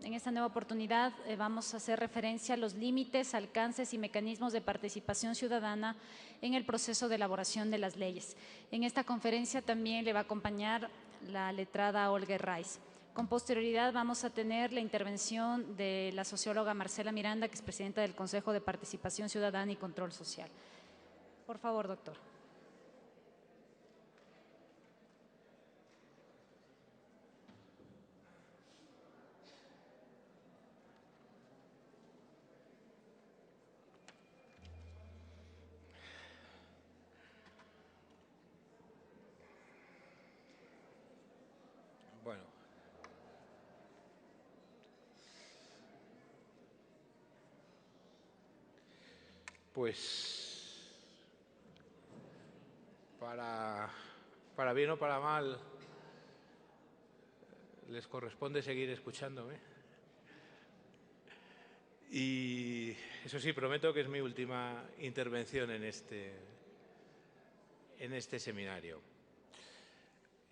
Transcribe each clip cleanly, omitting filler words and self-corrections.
en esta nueva oportunidad vamos a hacer referencia a los límites, alcances y mecanismos de participación ciudadana en el proceso de elaboración de las leyes. En esta conferencia también le va a acompañar la letrada Olga Herraiz. Con posterioridad vamos a tener la intervención de la socióloga Marcela Miranda, que es presidenta del Consejo de Participación Ciudadana y Control Social. Por favor, doctor. Bueno, pues para bien o para mal, les corresponde seguir escuchándome. Y eso sí, prometo que es mi última intervención en este seminario.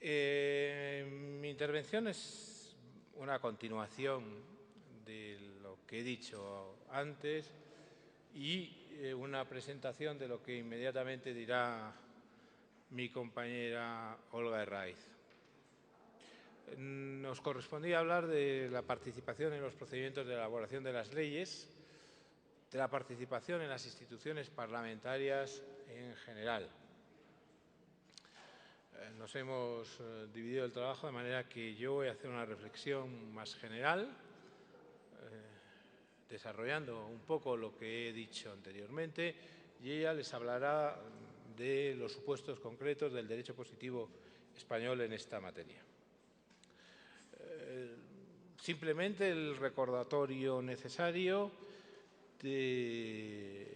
Mi intervención es una continuación de lo que he dicho antes y una presentación de lo que inmediatamente dirá mi compañera Olga Herraiz. Nos correspondía hablar de la participación en los procedimientos de elaboración de las leyes, de la participación en las instituciones parlamentarias en general. Nos hemos dividido el trabajo de manera que yo voy a hacer una reflexión más general, desarrollando un poco lo que he dicho anteriormente, y ella les hablará de los supuestos concretos del derecho positivo español en esta materia. Simplemente el recordatorio necesario de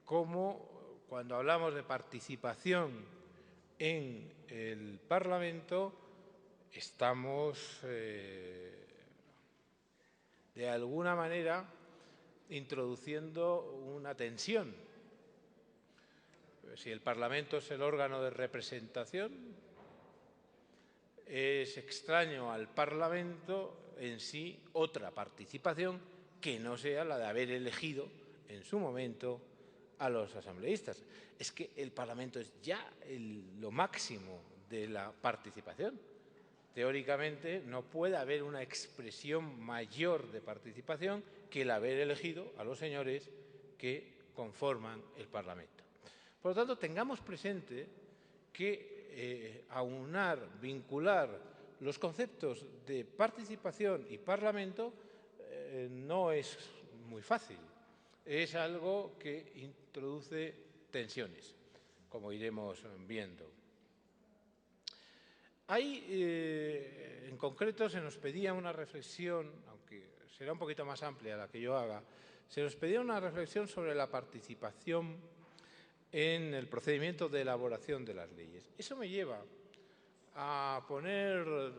cómo, cuando hablamos de participación en el Parlamento, estamos de alguna manera introduciendo una tensión. Si el Parlamento es el órgano de representación, es extraño al Parlamento en sí otra participación que no sea la de haber elegido en su momento a los asambleístas. Es que el Parlamento es ya lo máximo de la participación. Teóricamente no puede haber una expresión mayor de participación que el haber elegido a los señores que conforman el Parlamento. Por lo tanto, tengamos presente que aunar, vincular los conceptos de participación y Parlamento no es muy fácil. Es algo que introduce tensiones, como iremos viendo. En concreto, se nos pedía una reflexión, aunque será un poquito más amplia la que yo haga, se nos pedía una reflexión sobre la participación en el procedimiento de elaboración de las leyes. Eso me lleva a poner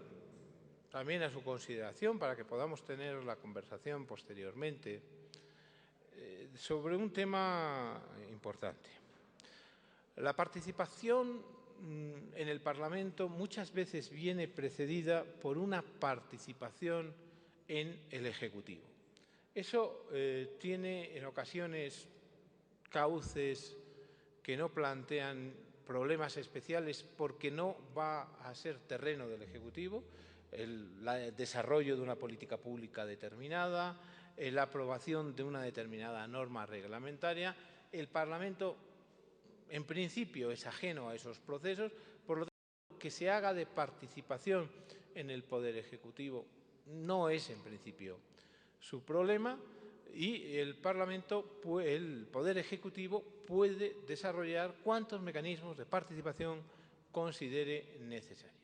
también a su consideración, para que podamos tener la conversación posteriormente, sobre un tema importante. La participación en el Parlamento muchas veces viene precedida por una participación en el Ejecutivo. Eso tiene en ocasiones cauces que no plantean problemas especiales porque no va a ser terreno del Ejecutivo, el desarrollo de una política pública determinada, la aprobación de una determinada norma reglamentaria. El Parlamento, en principio, es ajeno a esos procesos, por lo tanto, que se haga de participación en el Poder Ejecutivo no es, en principio, su problema, y el Parlamento, el Poder Ejecutivo, puede desarrollar cuantos mecanismos de participación considere necesarios.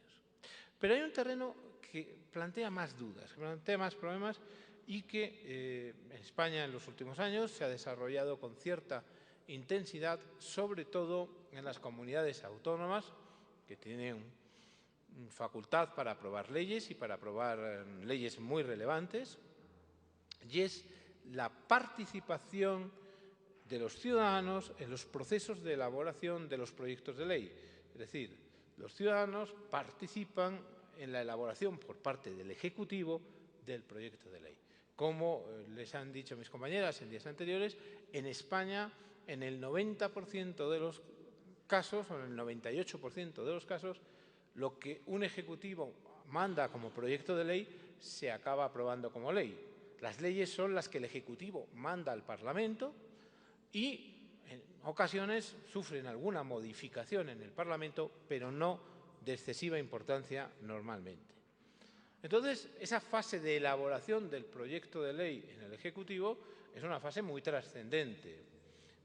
Pero hay un terreno que plantea más dudas, que plantea más problemas y que en España en los últimos años se ha desarrollado con cierta intensidad, sobre todo en las comunidades autónomas, que tienen facultad para aprobar leyes y para aprobar leyes muy relevantes, y es la participación de los ciudadanos en los procesos de elaboración de los proyectos de ley. Es decir, los ciudadanos participan en la elaboración por parte del Ejecutivo del proyecto de ley. Como les han dicho mis compañeras en días anteriores, en España, en el 90% de los casos, o en el 98% de los casos, lo que un ejecutivo manda como proyecto de ley se acaba aprobando como ley. Las leyes son las que el ejecutivo manda al Parlamento y en ocasiones sufren alguna modificación en el Parlamento, pero no de excesiva importancia normalmente. Entonces, esa fase de elaboración del proyecto de ley en el Ejecutivo es una fase muy trascendente,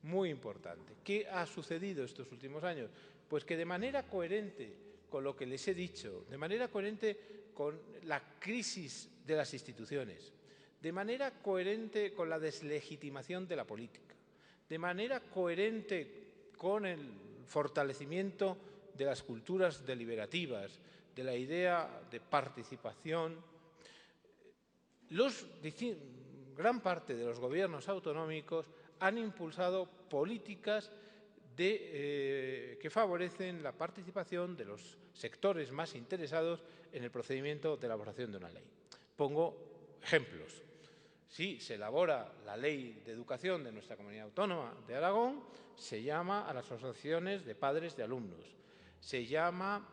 muy importante. ¿Qué ha sucedido estos últimos años? Pues que de manera coherente con lo que les he dicho, de manera coherente con la crisis de las instituciones, de manera coherente con la deslegitimación de la política, de manera coherente con el fortalecimiento de las culturas deliberativas, de la idea de participación, gran parte de los gobiernos autonómicos han impulsado políticas que favorecen la participación de los sectores más interesados en el procedimiento de elaboración de una ley. Pongo ejemplos. Si se elabora la ley de educación de nuestra comunidad autónoma de Aragón, se llama a las asociaciones de padres de alumnos, se llama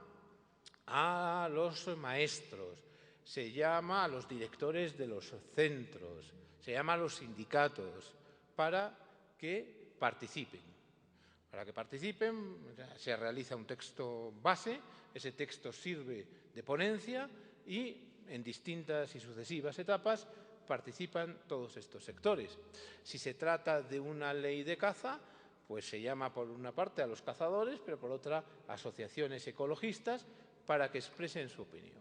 a los maestros, se llama a los directores de los centros, se llama a los sindicatos para que participen. Para que participen se realiza un texto base, ese texto sirve de ponencia y en distintas y sucesivas etapas participan todos estos sectores. Si se trata de una ley de caza, pues se llama por una parte a los cazadores, pero por otra a asociaciones ecologistas para que expresen su opinión.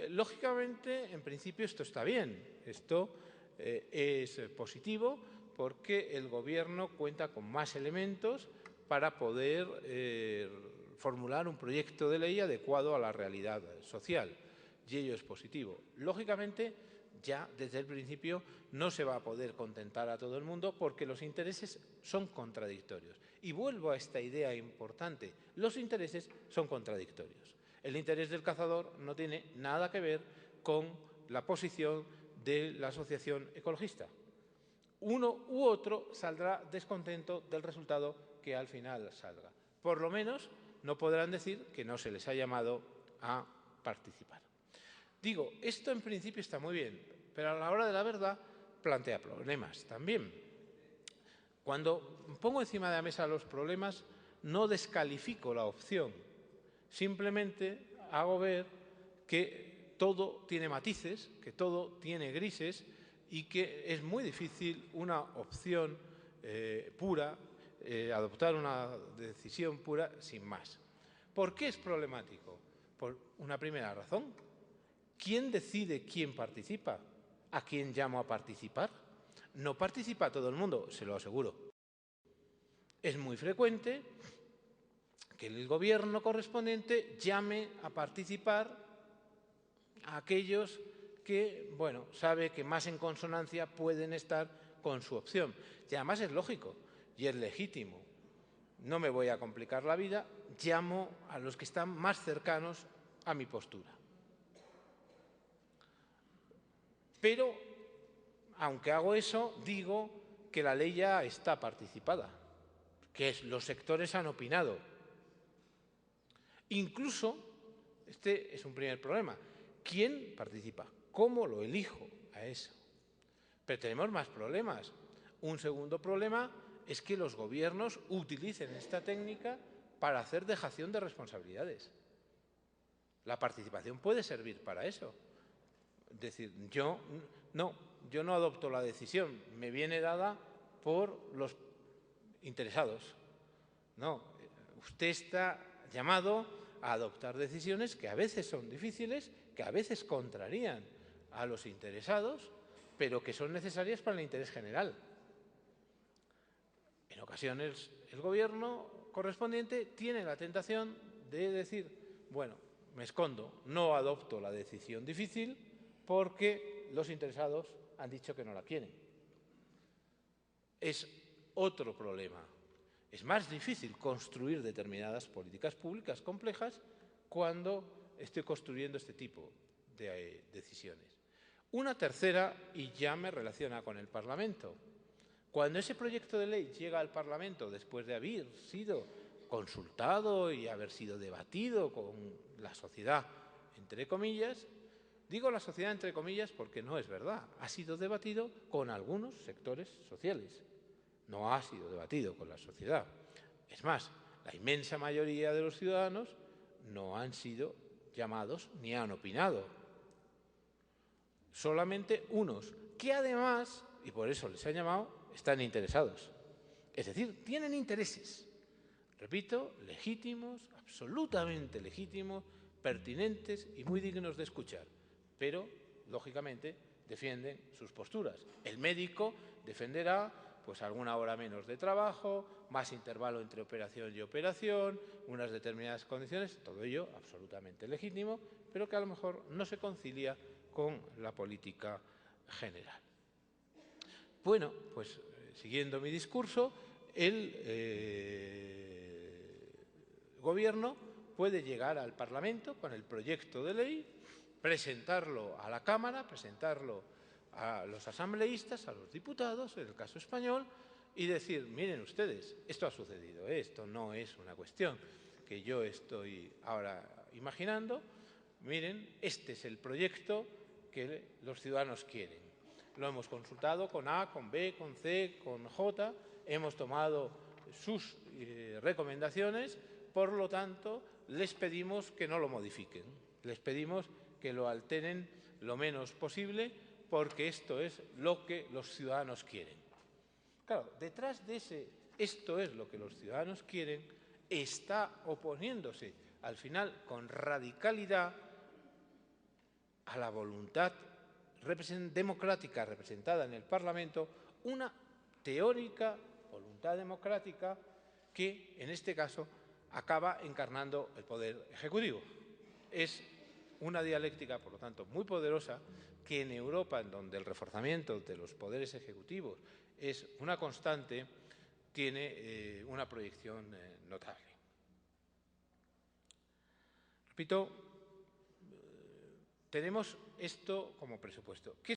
Lógicamente, en principio esto está bien, esto es positivo porque el Gobierno cuenta con más elementos para poder formular un proyecto de ley adecuado a la realidad social, y ello es positivo. Lógicamente, ya desde el principio no se va a poder contentar a todo el mundo porque los intereses son contradictorios. Y vuelvo a esta idea importante, los intereses son contradictorios. El interés del cazador no tiene nada que ver con la posición de la asociación ecologista. Uno u otro saldrá descontento del resultado que al final salga. Por lo menos no podrán decir que no se les ha llamado a participar. Digo, esto en principio está muy bien, pero a la hora de la verdad plantea problemas también. Cuando pongo encima de la mesa los problemas, no descalifico la opción, simplemente hago ver que todo tiene matices, que todo tiene grises y que es muy difícil una opción pura, adoptar una decisión pura sin más. ¿Por qué es problemático? Por una primera razón. ¿Quién decide quién participa? ¿A quién llamo a participar? No participa todo el mundo, se lo aseguro. Es muy frecuente que el Gobierno correspondiente llame a participar a aquellos que, bueno, sabe que más en consonancia pueden estar con su opción. Y además es lógico y es legítimo. No me voy a complicar la vida, llamo a los que están más cercanos a mi postura. Pero, aunque hago eso, digo que la ley ya está participada, que los sectores han opinado. Incluso, este es un primer problema, ¿quién participa? ¿Cómo lo elijo a eso? Pero tenemos más problemas. Un segundo problema es que los gobiernos utilicen esta técnica para hacer dejación de responsabilidades. La participación puede servir para eso. Es decir, yo no adopto la decisión, me viene dada por los interesados. No, usted está llamado a adoptar decisiones que a veces son difíciles, que a veces contrarían a los interesados, pero que son necesarias para el interés general. En ocasiones el Gobierno correspondiente tiene la tentación de decir, bueno, me escondo, no adopto la decisión difícil porque los interesados han dicho que no la quieren. Es otro problema. Es más difícil construir determinadas políticas públicas complejas cuando estoy construyendo este tipo de decisiones. Una tercera, y ya me relaciona con el Parlamento. Cuando ese proyecto de ley llega al Parlamento después de haber sido consultado y haber sido debatido con la sociedad, entre comillas, digo la sociedad entre comillas porque no es verdad, ha sido debatido con algunos sectores sociales, no ha sido debatido con la sociedad. Es más, la inmensa mayoría de los ciudadanos no han sido llamados ni han opinado. Solamente unos, que además, y por eso les han llamado, están interesados. Es decir, tienen intereses, repito, legítimos, absolutamente legítimos, pertinentes y muy dignos de escuchar, pero, lógicamente, defienden sus posturas. El médico defenderá pues alguna hora menos de trabajo, más intervalo entre operación y operación, unas determinadas condiciones, todo ello absolutamente legítimo, pero que a lo mejor no se concilia con la política general. Bueno, pues siguiendo mi discurso, el Gobierno puede llegar al Parlamento con el proyecto de ley, presentarlo a la Cámara, presentarlo a los asambleístas, a los diputados, en el caso español, y decir, miren ustedes, esto ha sucedido, esto no es una cuestión que yo estoy ahora imaginando, miren, este es el proyecto que los ciudadanos quieren. Lo hemos consultado con A, con B, con C, con J, hemos tomado sus recomendaciones, por lo tanto, les pedimos que no lo modifiquen, les pedimos que lo alteren lo menos posible, porque esto es lo que los ciudadanos quieren. Claro, detrás de ese esto es lo que los ciudadanos quieren, está oponiéndose al final con radicalidad a la voluntad democrática representada en el Parlamento, una teórica voluntad democrática que, en este caso, acaba encarnando el poder ejecutivo. Es una dialéctica, por lo tanto, muy poderosa, que en Europa, en donde el reforzamiento de los poderes ejecutivos es una constante, tiene una proyección notable. Repito, tenemos esto como presupuesto. ¿Qué